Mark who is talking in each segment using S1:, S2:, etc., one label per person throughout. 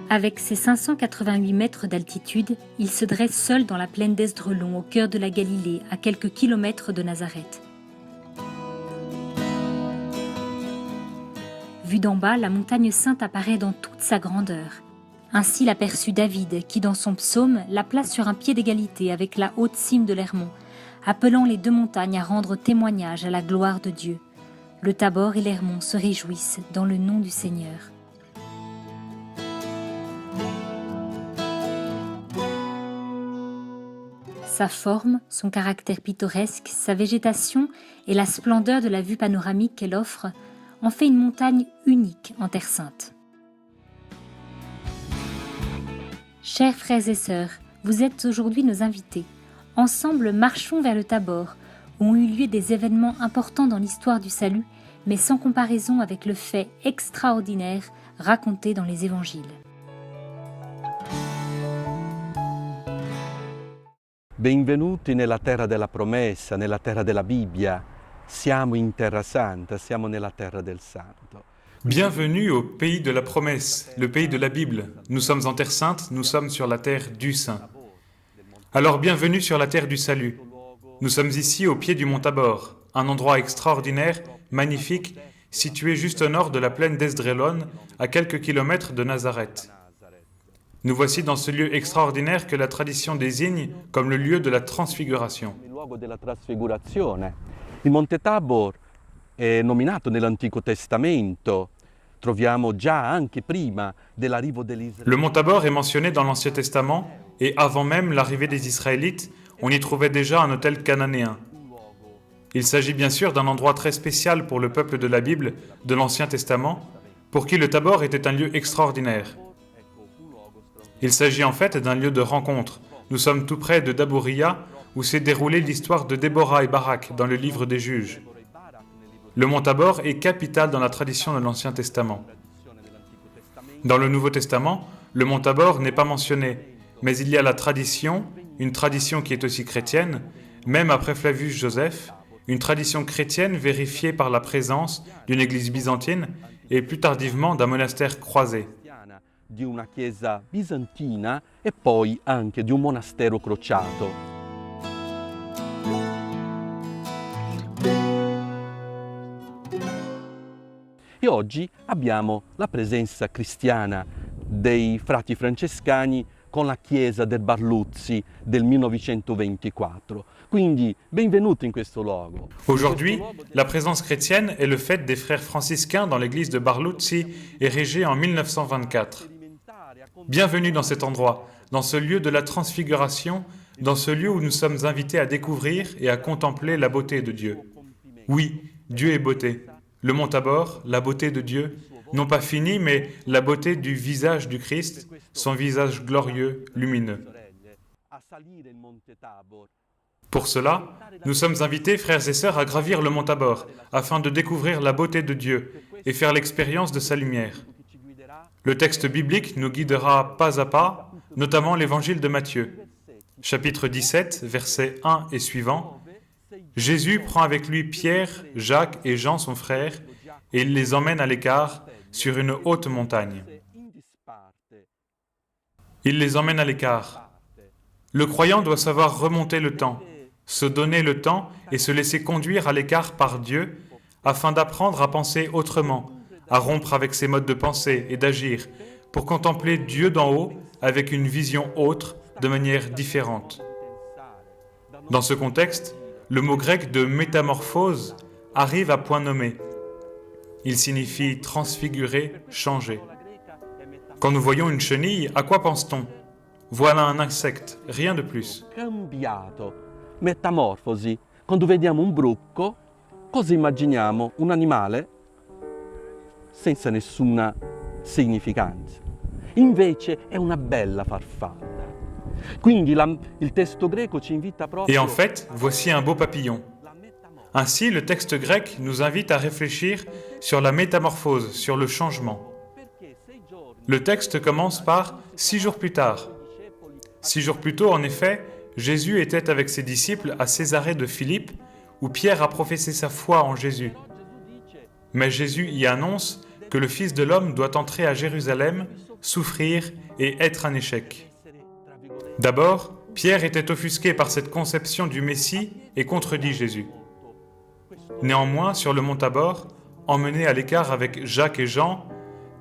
S1: Avec ses 588 mètres d'altitude, il se dresse seul dans la plaine d'Esdrelon, au cœur de la Galilée, à quelques kilomètres de Nazareth. Vue d'en bas, la montagne sainte apparaît dans toute sa grandeur. Ainsi l'aperçut David, qui dans son psaume la place sur un pied d'égalité avec la haute cime de l'Hermon, appelant les deux montagnes à rendre témoignage à la gloire de Dieu. Le Tabor et l'Hermon se réjouissent dans le nom du Seigneur. Sa forme, son caractère pittoresque, sa végétation et la splendeur de la vue panoramique qu'elle offre en fait une montagne unique en Terre Sainte. Chers frères et sœurs, vous êtes aujourd'hui nos invités. Ensemble, marchons vers le Tabor, où ont eu lieu des événements importants dans l'histoire du salut, mais sans comparaison avec le fait extraordinaire raconté dans les évangiles.
S2: Benvenuti nella terra della promessa, nella terra della Bibbia. Siamo in terra santa, siamo nella terra del santo.
S3: Bienvenue au pays de la promesse, le pays de la Bible. Nous sommes en terre sainte, nous sommes sur la terre du Saint. Alors bienvenue sur la terre du salut. Nous sommes ici au pied du mont Tabor, un endroit extraordinaire, magnifique, situé juste au nord de la plaine d'Esdrelon, à quelques kilomètres de Nazareth. Nous voici dans ce lieu extraordinaire que la tradition désigne comme le lieu de la transfiguration.
S2: Il Monte Tabor è nominato nell'Antico Testamento. Troviamo già anche prima dell'arrivo degli Israélite.
S3: Le mont Tabor est mentionné dans l'Ancien Testament et avant même l'arrivée des Israélites, on y trouvait déjà un autel cananéen. Il s'agit bien sûr d'un endroit très spécial pour le peuple de la Bible, de l'Ancien Testament, pour qui le Tabor était un lieu extraordinaire. Il s'agit en fait d'un lieu de rencontre. Nous sommes tout près de Dabouriya, où s'est déroulée l'histoire de Déborah et Barak dans le livre des Juges. Le mont Tabor est capital dans la tradition de l'Ancien Testament. Dans le Nouveau Testament, le mont Tabor n'est pas mentionné, mais il y a la tradition, une tradition qui est aussi chrétienne, même après Flavius Joseph, une tradition chrétienne vérifiée par la présence d'une église byzantine et plus tardivement d'un monastère croisé.
S2: Di una chiesa bizantina e poi anche di un monastero crociato. E oggi abbiamo la presenza cristiana dei frati francescani con la chiesa del Barluzzi del 1924. Quindi benvenuti in questo luogo.
S3: Aujourd'hui, la présence chrétienne est le fait des frères franciscains dans l'église de Barluzzi, érigée en 1924. Bienvenue dans cet endroit, dans ce lieu de la transfiguration, dans ce lieu où nous sommes invités à découvrir et à contempler la beauté de Dieu. Oui, Dieu est beauté. Le mont Tabor, la beauté de Dieu, non pas finie, mais la beauté du visage du Christ, son visage glorieux, lumineux. Pour cela, nous sommes invités, frères et sœurs, à gravir le mont Tabor, afin de découvrir la beauté de Dieu et faire l'expérience de sa lumière. Le texte biblique nous guidera pas à pas, notamment l'évangile de Matthieu. Chapitre 17, versets 1 et suivants. Jésus prend avec lui Pierre, Jacques et Jean son frère, et il les emmène à l'écart sur une haute montagne. Il les emmène à l'écart. Le croyant doit savoir remonter le temps, se donner le temps et se laisser conduire à l'écart par Dieu, afin d'apprendre à penser autrement, à rompre avec ses modes de pensée et d'agir, pour contempler Dieu d'en haut avec une vision autre, de manière différente. Dans ce contexte, le mot grec de métamorphose arrive à point nommé. Il signifie transfigurer, changer. Quand nous voyons une chenille, à quoi pense-t-on? Voilà un insecte, rien de plus.
S2: Cambiato, metamorfosi. Quando vediamo un bruco, cosa immaginiamo? Un animale senza nessuna significanza. Invece è una bella farfalla. Quindi il testo greco ci invita proprio.
S3: Et en fait, voici un beau papillon. Ainsi, le texte grec nous invite à réfléchir sur la métamorphose, sur le changement. Le texte commence par « 6 jours plus tard ». 6 jours plus tôt, en effet, Jésus était avec ses disciples à Césarée de Philippe, où Pierre a professé sa foi en Jésus. Mais Jésus y annonce que le Fils de l'homme doit entrer à Jérusalem, souffrir et être un échec. D'abord, Pierre était offusqué par cette conception du Messie et contredit Jésus. Néanmoins, sur le mont Tabor, emmené à l'écart avec Jacques et Jean,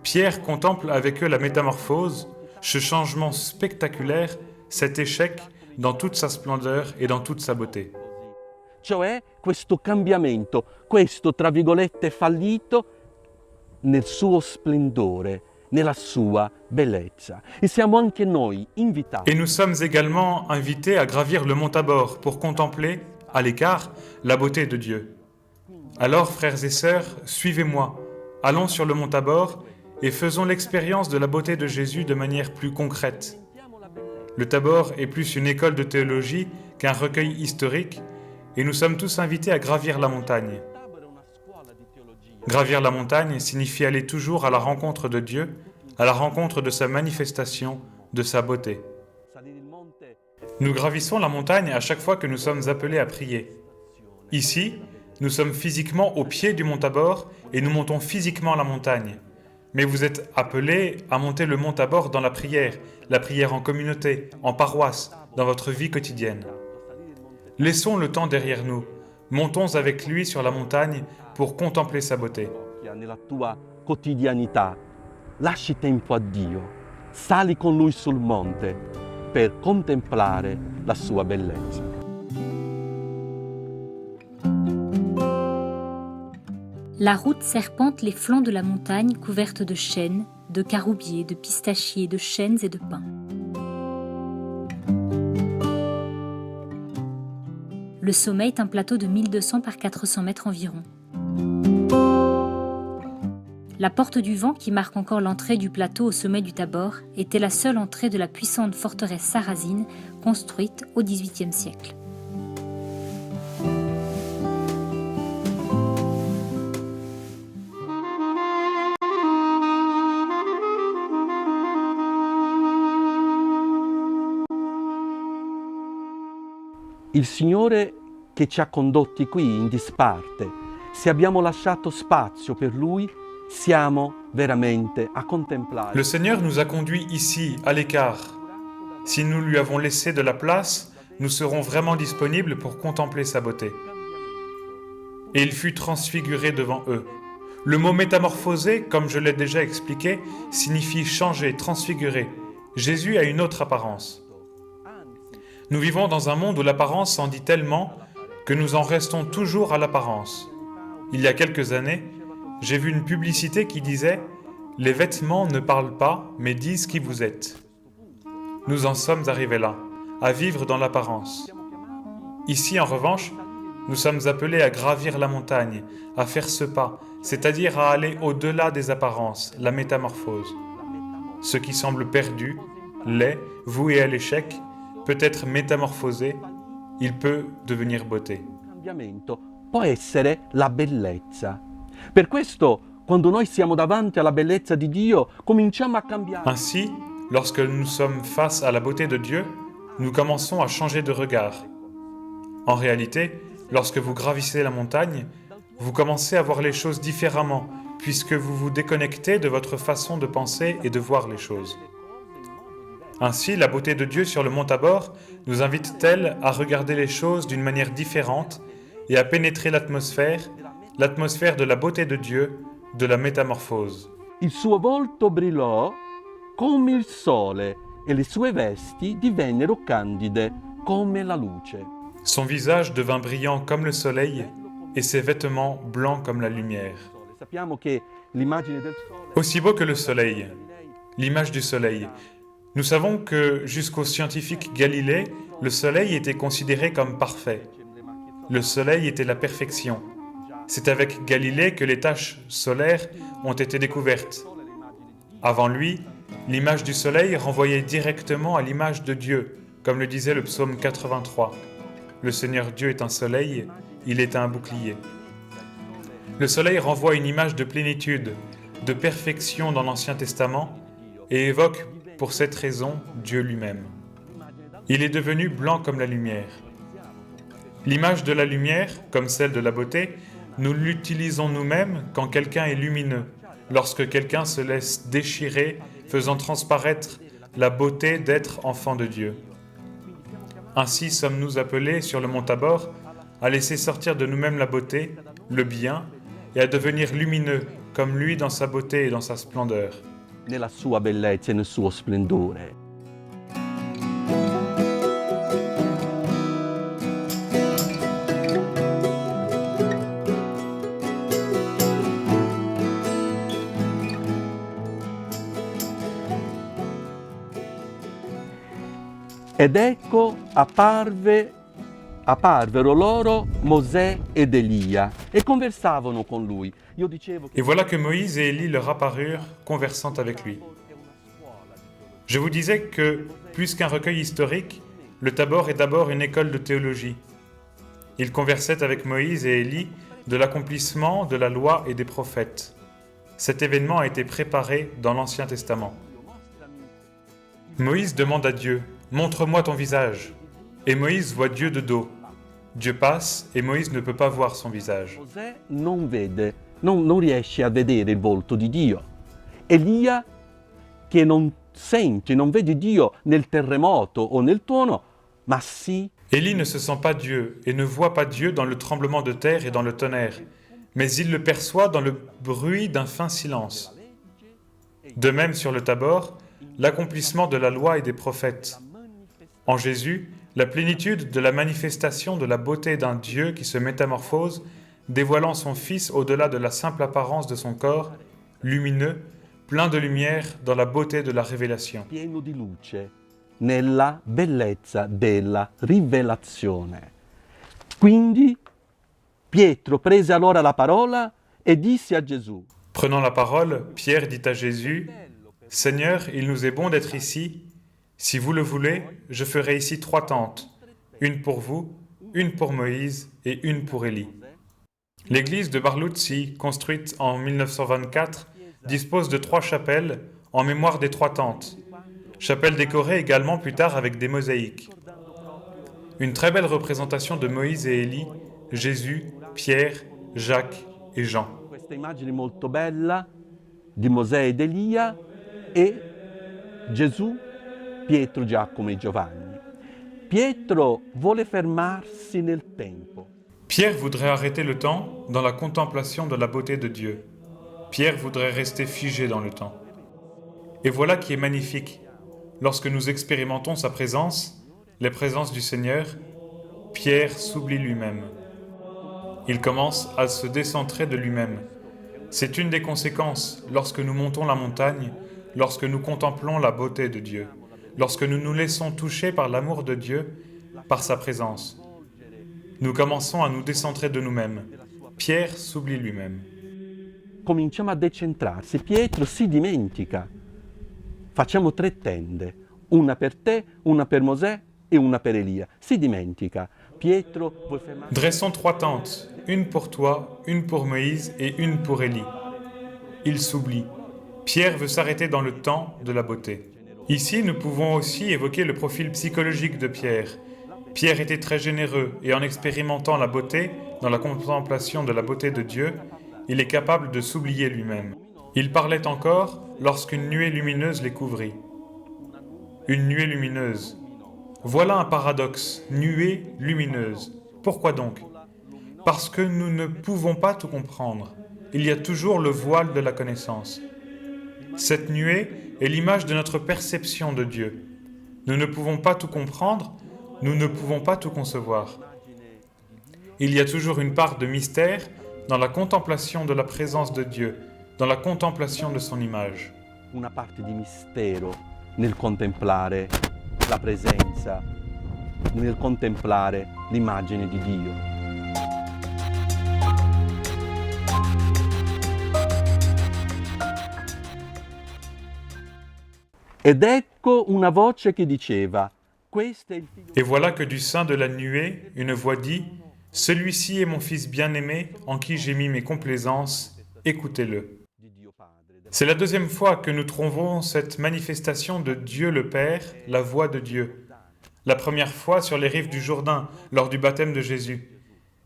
S3: Pierre contemple avec eux la métamorphose, ce changement spectaculaire, cet échec dans toute sa splendeur et dans toute sa beauté.
S2: Cioè questo cambiamento, questo tra virgolette fallito nel suo splendore, nella sua bellezza. E siamo anche noi invitati.
S3: Et nous sommes également invités à gravir le mont Tabor pour contempler, à l'écart, la beauté de Dieu. Alors, frères et sœurs, suivez-moi, allons sur le mont Tabor et faisons l'expérience de la beauté de Jésus de manière plus concrète. Le Tabor est plus une école de théologie qu'un recueil historique, et nous sommes tous invités à gravir la montagne. Gravir la montagne signifie aller toujours à la rencontre de Dieu, à la rencontre de sa manifestation, de sa beauté. Nous gravissons la montagne à chaque fois que nous sommes appelés à prier. Ici, nous sommes physiquement au pied du mont Tabor et nous montons physiquement la montagne. Mais vous êtes appelés à monter le mont Tabor dans la prière en communauté, en paroisse, dans votre vie quotidienne. Laissons le temps derrière nous, montons avec lui sur la montagne pour contempler sa beauté.
S2: Nella tua quotidianità, lasci tempo a Dio, sali con lui sul monte per contemplare la sua bellezza.
S1: La route serpente les flancs de la montagne couverte de chênes, de caroubiers, de pistachiers, de chênes et de pins. Le sommet est un plateau de 1200 par 400 mètres environ. La porte du vent, qui marque encore l'entrée du plateau au sommet du Tabor, était la seule entrée de la puissante forteresse sarrasine construite au XVIIIe siècle.
S2: Il Signore che ci ha condotti qui in disparte, se abbiamo lasciato spazio per Lui, siamo veramente a contemplare.
S3: Le Seigneur nous a conduits ici, à l'écart. Si nous lui avons laissé de la place, nous serons vraiment disponibles pour contempler sa beauté. Et il fut transfiguré devant eux. Le mot métamorphosé, comme je l'ai déjà expliqué, signifie changer, transfigurer. Jésus a une autre apparence. Nous vivons dans un monde où l'apparence s'en dit tellement que nous en restons toujours à l'apparence. Il y a quelques années, j'ai vu une publicité qui disait « Les vêtements ne parlent pas, mais disent qui vous êtes ». Nous en sommes arrivés là, à vivre dans l'apparence. Ici, en revanche, nous sommes appelés à gravir la montagne, à faire ce pas, c'est-à-dire à aller au-delà des apparences, la métamorphose. Ce qui semble perdu, laid, voué à l'échec, peut être métamorphosé, il peut devenir beauté.
S2: Il cambiamento può essere la bellezza. Per questo, quando noi siamo davanti alla bellezza di Dio, cominciamo a cambiare.
S3: Ainsi, lorsque nous sommes face à la beauté de Dieu, nous commençons à changer de regard. En réalité, lorsque vous gravissez la montagne, vous commencez à voir les choses différemment, puisque vous vous déconnectez de votre façon de penser et de voir les choses. Ainsi, la beauté de Dieu sur le mont Tabor nous invite-t-elle à regarder les choses d'une manière différente et à pénétrer l'atmosphère de la beauté de Dieu, de la métamorphose.
S2: Il suo volto brillò come il sole e le sue vesti divennero candide come la luce.
S3: Son visage devint brillant comme le soleil et ses vêtements blancs comme la lumière.
S2: Sappiamo che l'immagine del sole
S3: Aussi beau que le soleil, l'image du soleil. Nous savons que jusqu'au scientifique Galilée, le soleil était considéré comme parfait. Le soleil était la perfection. C'est avec Galilée que les taches solaires ont été découvertes. Avant lui, l'image du soleil renvoyait directement à l'image de Dieu, comme le disait le psaume 83. Le Seigneur Dieu est un soleil, il est un bouclier. Le soleil renvoie une image de plénitude, de perfection dans l'Ancien Testament et évoque, pour cette raison, Dieu lui-même. Il est devenu blanc comme la lumière. L'image de la lumière, comme celle de la beauté, nous l'utilisons nous-mêmes quand quelqu'un est lumineux, lorsque quelqu'un se laisse déchirer, faisant transparaître la beauté d'être enfant de Dieu. Ainsi sommes-nous appelés sur le mont Tabor à laisser sortir de nous-mêmes la beauté, le bien, et à devenir lumineux, comme lui dans sa beauté et dans sa splendeur.
S2: Nella sua bellezza e nel suo splendore. Ed ecco apparvero loro Mosè ed Elia e conversavano con lui. Io dicevo
S3: Et voilà que Moïse et Élie leur apparurent, conversant avec lui. Je vous disais que, plus qu'un recueil historique, le Tabor est d'abord une école de théologie. Ils conversaient avec Moïse et Élie de l'accomplissement de la loi et des prophètes. Cet événement a été préparé dans l'Ancien Testament. Moïse demande à Dieu, « Montre-moi ton visage ». Et Moïse voit Dieu de dos. Dieu passe et Moïse ne peut pas voir son visage.
S2: Mosè non riesce a vedere il volto di Dio. Elia che non sente, non vede Dio nel terremoto o nel tuono, ma sì.
S3: Élie ne se sent pas Dieu et ne voit pas Dieu dans le tremblement de terre et dans le tonnerre, mais il le perçoit dans le bruit d'un fin silence. De même sur le Tabor, l'accomplissement de la loi et des prophètes. En Jésus, la plénitude de la manifestation de la beauté d'un Dieu qui se métamorphose, dévoilant son Fils au-delà de la simple apparence de son corps, lumineux, plein de lumière dans la beauté de la révélation.
S2: Pieno di luce nella bellezza della rivelazione. Quindi Pietro prese allora la parola e disse a Gesù.
S3: Prenant la parole, Pierre dit à Jésus, « Seigneur, il nous est bon d'être ici. Si vous le voulez, je ferai ici 3 tentes, une pour vous, une pour Moïse et une pour Élie. » L'église de Barluzzi, construite en 1924, dispose de 3 chapelles en mémoire des 3 tentes. Chapelles décorées également plus tard avec des mosaïques. Une très belle représentation de Moïse et Élie, Jésus, Pierre, Jacques et Jean.
S2: Questa immagine molto bella di Mosè ed Elia e Gesù, Pietro, Giacomo e Giovanni. Pietro vuole fermarsi nel tempo.
S3: Pierre voudrait arrêter le temps dans la contemplation de la beauté de Dieu. Pierre voudrait rester figé dans le temps. Et voilà qui est magnifique. Lorsque nous expérimentons sa présence, la présence du Seigneur, Pierre s'oublie lui-même. Il commence à se décentrer de lui-même. C'est une des conséquences lorsque nous montons la montagne, lorsque nous contemplons la beauté de Dieu, lorsque nous nous laissons toucher par l'amour de Dieu, par sa présence. Nous commençons à nous décentrer de nous-mêmes. Pierre s'oublie lui-même.
S2: Cominciamo a decentrarsi. Pietro si dimentica. Facciamo 3 tende, una per te, una per Mosè e una per Elia. Si dimentica. Pietro vuole fermarsi.
S3: Dressons 3 tentes, une pour toi, une pour Moïse et une pour Élie. Il s'oublie. Pierre veut s'arrêter dans le temps de la beauté. Ici, nous pouvons aussi évoquer le profil psychologique de Pierre. Pierre était très généreux et en expérimentant la beauté, dans la contemplation de la beauté de Dieu, il est capable de s'oublier lui-même. Il parlait encore lorsqu'une nuée lumineuse les couvrit. Une nuée lumineuse. Voilà un paradoxe, nuée lumineuse. Pourquoi donc? Parce que nous ne pouvons pas tout comprendre. Il y a toujours le voile de la connaissance. Cette nuée est l'image de notre perception de Dieu. Nous ne pouvons pas tout comprendre, nous ne pouvons pas tout concevoir. Il y a toujours une part de mystère dans la contemplation de la présence de Dieu, dans la contemplation de son image.
S2: Una parte di mistero nel contemplare la presenza, nel contemplare l'immagine di Dio. Ed ecco una voce che diceva, questo è il figlio.
S3: Et voilà que du sein de la nuée, une voix dit, « « Celui-ci est mon Fils bien-aimé, en qui j'ai mis mes complaisances, écoutez-le. » C'est la deuxième fois que nous trouvons cette manifestation de Dieu le Père, la voix de Dieu. La première fois sur les rives du Jourdain, lors du baptême de Jésus.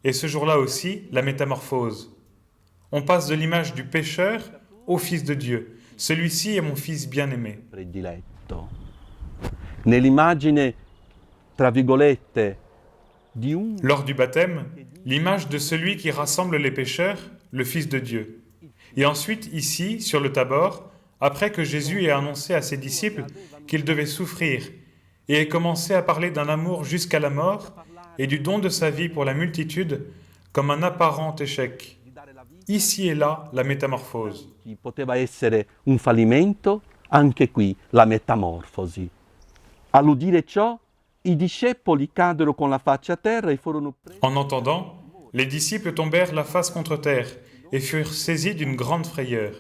S3: Et ce jour-là aussi, la métamorphose. On passe de l'image du pécheur au Fils de Dieu. Celui-ci est mon Fils bien-aimé.
S2: Prediletto. Nell'immagine, tra virgolette, di un...
S3: Lors du baptême, l'image de celui qui rassemble les pécheurs, le Fils de Dieu. Et ensuite, ici, sur le Tabor, après que Jésus ait annoncé à ses disciples qu'il devait souffrir et ait commencé à parler d'un amour jusqu'à la mort et du don de sa vie pour la multitude comme un apparent échec. Ici et là, la métamorphose.
S2: Chi poteva essere un fallimento, anche qui la metamorfosi. All'udire ciò, i discepoli caddero con la faccia a terra e furono presi.
S3: En entendant, les disciples tombèrent la face contre terre et furent saisis d'une grande frayeur.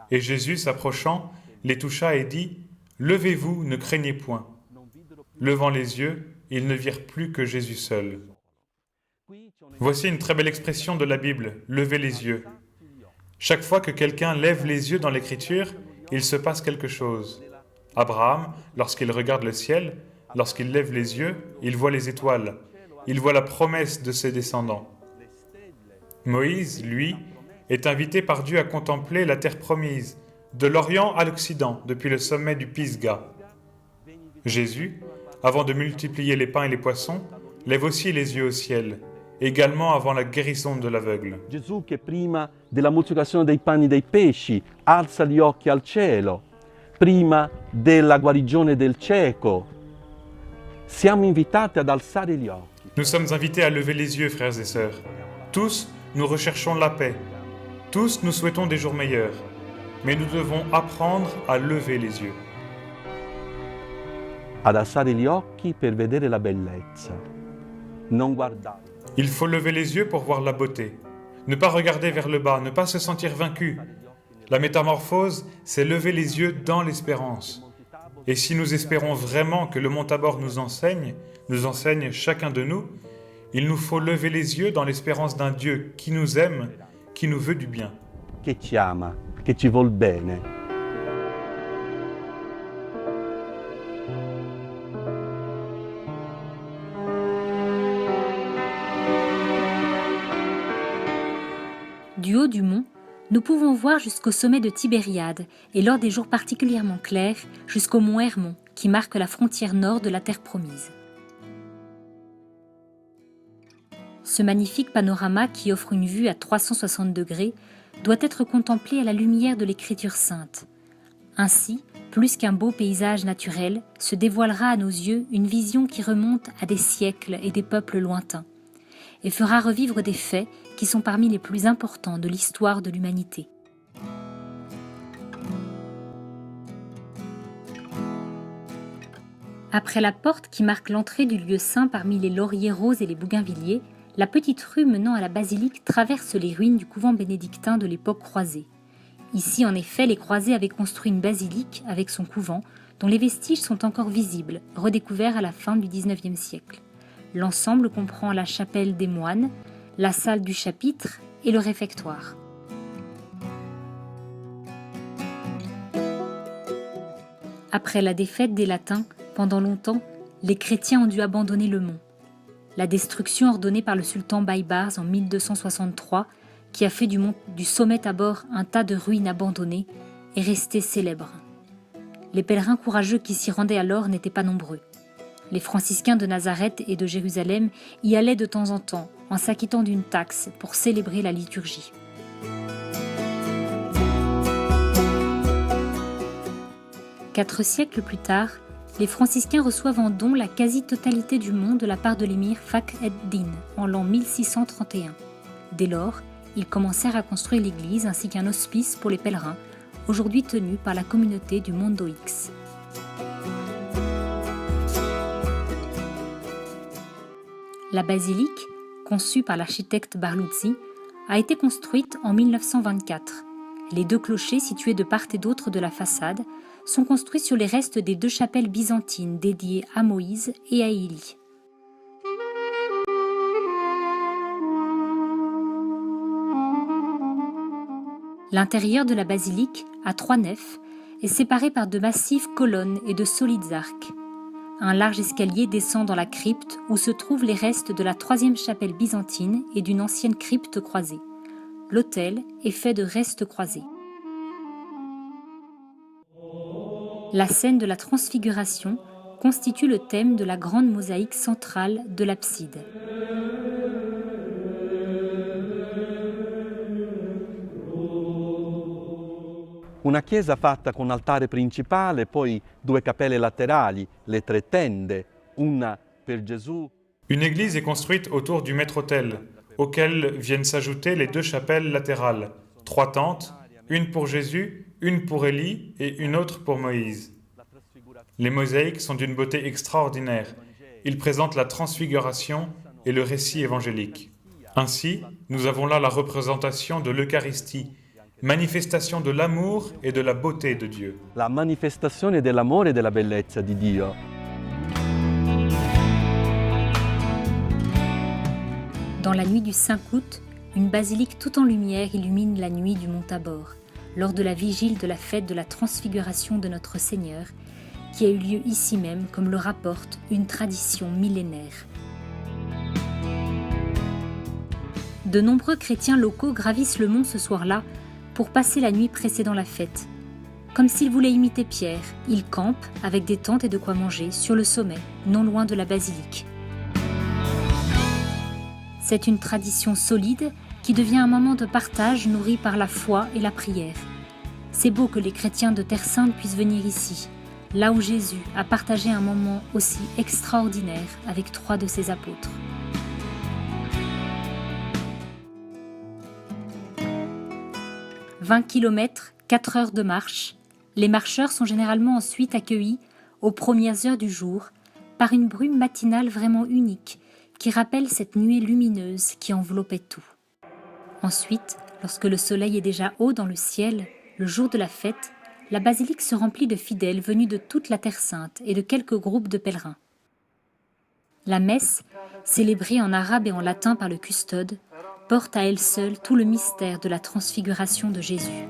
S3: Et Jésus, s'approchant, les toucha et dit « Levez-vous, ne craignez point. » Levant les yeux, ils ne virent plus que Jésus seul. Voici une très belle expression de la Bible, « lever les yeux ». Chaque fois que quelqu'un lève les yeux dans l'Écriture, il se passe quelque chose. Abraham, lorsqu'il regarde le ciel, lorsqu'il lève les yeux, il voit les étoiles. Il voit la promesse de ses descendants. Moïse, lui, est invité par Dieu à contempler la terre promise, de l'Orient à l'Occident, depuis le sommet du Pisga. Jésus, avant de multiplier les pains et les poissons, lève aussi les yeux au ciel, également avant la guérison de l'aveugle.
S2: Gesù che prima della moltiplicazione dei pani e dei pesci alza gli occhi al cielo, prima della guarigione del cieco. Siamo invitati ad alzare gli occhi.
S3: Nous sommes invités à lever les yeux, frères et sœurs. Tous, nous recherchons la paix. Tous, nous souhaitons des jours meilleurs. Mais nous devons apprendre à lever les yeux.
S2: Ad alzare gli occhi per vedere la bellezza. Non guardare.
S3: Il faut lever les yeux pour voir la beauté. Ne pas regarder vers le bas, ne pas se sentir vaincu. La métamorphose, c'est lever les yeux dans l'espérance. Et si nous espérons vraiment que le mont Tabor nous enseigne chacun de nous, il nous faut lever les yeux dans l'espérance d'un Dieu qui nous aime, qui nous veut du bien.
S2: Che ci ama, che ci vuol bene.
S1: Du haut du mont, nous pouvons voir jusqu'au sommet de Tibériade et lors des jours particulièrement clairs jusqu'au mont Hermon qui marque la frontière nord de la terre promise. Ce magnifique panorama qui offre une vue à 360 degrés doit être contemplé à la lumière de l'Écriture sainte. Ainsi, plus qu'un beau paysage naturel, se dévoilera à nos yeux une vision qui remonte à des siècles et des peuples lointains et fera revivre des faits qui sont parmi les plus importants de l'histoire de l'humanité. Après la porte qui marque l'entrée du lieu saint parmi les lauriers roses et les bougainvilliers, la petite rue menant à la basilique traverse les ruines du couvent bénédictin de l'époque croisée. Ici, en effet, les croisés avaient construit une basilique avec son couvent, dont les vestiges sont encore visibles, redécouverts à la fin du XIXe siècle. L'ensemble comprend la chapelle des moines, la salle du chapitre et le réfectoire. Après la défaite des Latins, pendant longtemps, les chrétiens ont dû abandonner le mont. La destruction ordonnée par le sultan Baybars en 1263, qui a fait du sommet Tabor un tas de ruines abandonnées, est restée célèbre. Les pèlerins courageux qui s'y rendaient alors n'étaient pas nombreux. Les franciscains de Nazareth et de Jérusalem y allaient de temps en temps, en s'acquittant d'une taxe pour célébrer la liturgie. Quatre siècles plus tard, les franciscains reçoivent en don la quasi-totalité du mont de la part de l'émir Fakhr ed-Din en l'an 1631. Dès lors, ils commencèrent à construire l'église ainsi qu'un hospice pour les pèlerins, aujourd'hui tenu par la communauté du Mondo X. La basilique, conçue par l'architecte Barluzzi, a été construite en 1924. Les deux clochers situés de part et d'autre de la façade sont construits sur les restes des deux chapelles byzantines dédiées à Moïse et à Élie. L'intérieur de la basilique, à 3 nefs, est séparé par de massives colonnes et de solides arcs. Un large escalier descend dans la crypte où se trouvent les restes de la 3e chapelle byzantine et d'une ancienne crypte croisée. L'autel est fait de restes croisés. La scène de la Transfiguration constitue le thème de la grande mosaïque centrale de l'abside.
S2: Una chiesa fatta con altare principale, poi 2 cappelle laterali, le 3 tende, una per Gesù.
S3: Une église est construite autour du maître-autel, auquel viennent s'ajouter les 2 chapelles latérales, 3 tentes, une pour Jésus, une pour Élie et une autre pour Moïse. Les mosaïques sont d'une beauté extraordinaire. Ils présentent la transfiguration et le récit évangélique. Ainsi, nous avons là la représentation de l'Eucharistie, manifestation de l'amour et de la beauté de Dieu.
S2: La manifestazione dell'amore e della bellezza di Dio.
S1: Dans la nuit du 5 août, une basilique tout en lumière illumine la nuit du Mont Tabor, lors de la vigile de la fête de la Transfiguration de notre Seigneur, qui a eu lieu ici même, comme le rapporte une tradition millénaire. De nombreux chrétiens locaux gravissent le mont ce soir-là pour passer la nuit précédant la fête. Comme s'ils voulaient imiter Pierre, ils campent, avec des tentes et de quoi manger, sur le sommet, non loin de la basilique. C'est une tradition solide qui devient un moment de partage nourri par la foi et la prière. C'est beau que les chrétiens de Terre Sainte puissent venir ici, là où Jésus a partagé un moment aussi extraordinaire avec 3 de ses apôtres. « 20 km, 4 heures de marche, les marcheurs sont généralement ensuite accueillis, aux premières heures du jour, par une brume matinale vraiment unique, qui rappelle cette nuée lumineuse qui enveloppait tout. Ensuite, lorsque le soleil est déjà haut dans le ciel, le jour de la fête, la basilique se remplit de fidèles venus de toute la Terre Sainte et de quelques groupes de pèlerins. La messe, célébrée en arabe et en latin par le custode, porte à elle seule tout le mystère de la transfiguration de Jésus.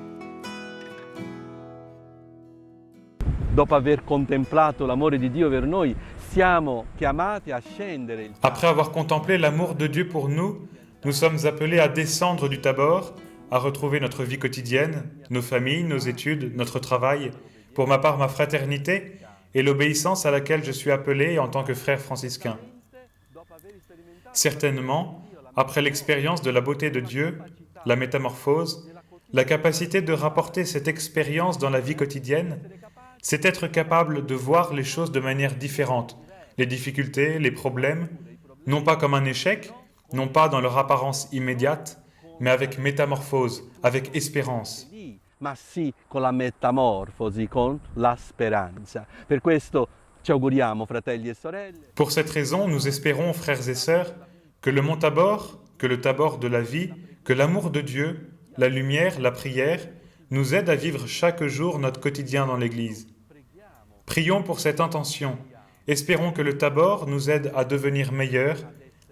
S2: Dopo aver contemplato l'amore di Dio per noi, siamo chiamati a scendere.
S3: Après avoir contemplé l'amour de Dieu pour nous, nous sommes appelés à descendre du Tabor, à retrouver notre vie quotidienne, nos familles, nos études, notre travail, pour ma part ma fraternité et l'obéissance à laquelle je suis appelé en tant que frère franciscain. Certainement, après l'expérience de la beauté de Dieu, la métamorphose, la capacité de rapporter cette expérience dans la vie quotidienne, c'est être capable de voir les choses de manière différente, les difficultés, les problèmes, non pas comme un échec, non pas dans leur apparence immédiate, mais avec métamorphose, avec espérance.
S2: Ma sì, con la metamorfosi, con la speranza. Per questo ci auguriamo, fratelli e sorelle.
S3: Pour cette raison, nous espérons, frères et sœurs, que le mont Tabor, que le Tabor de la vie, que l'amour de Dieu, la lumière, la prière, nous aident à vivre chaque jour notre quotidien dans l'Église. Prions pour cette intention. Espérons que le Tabor nous aide à devenir meilleurs,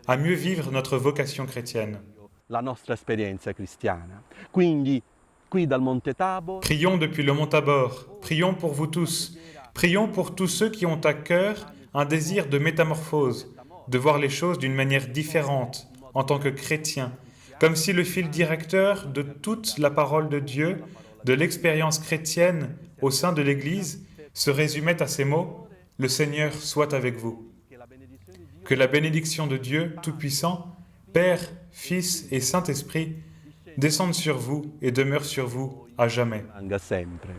S3: à mieux vivre notre vocation chrétienne.
S2: La nostra esperienza cristiana. Quindi, qui dal Monte Tabor,
S3: Prions depuis le mont Tabor. Prions pour vous tous. Prions pour tous ceux qui ont à cœur un désir de métamorphose, de voir les choses d'une manière différente, en tant que chrétiens, comme si le fil directeur de toute la parole de Dieu, de l'expérience chrétienne au sein de l'Église, se résumait à ces mots « Le Seigneur soit avec vous ». Que la bénédiction de Dieu Tout-Puissant, Père, Fils et Saint-Esprit, descende sur vous et demeure sur vous à jamais.
S2: anga sempre.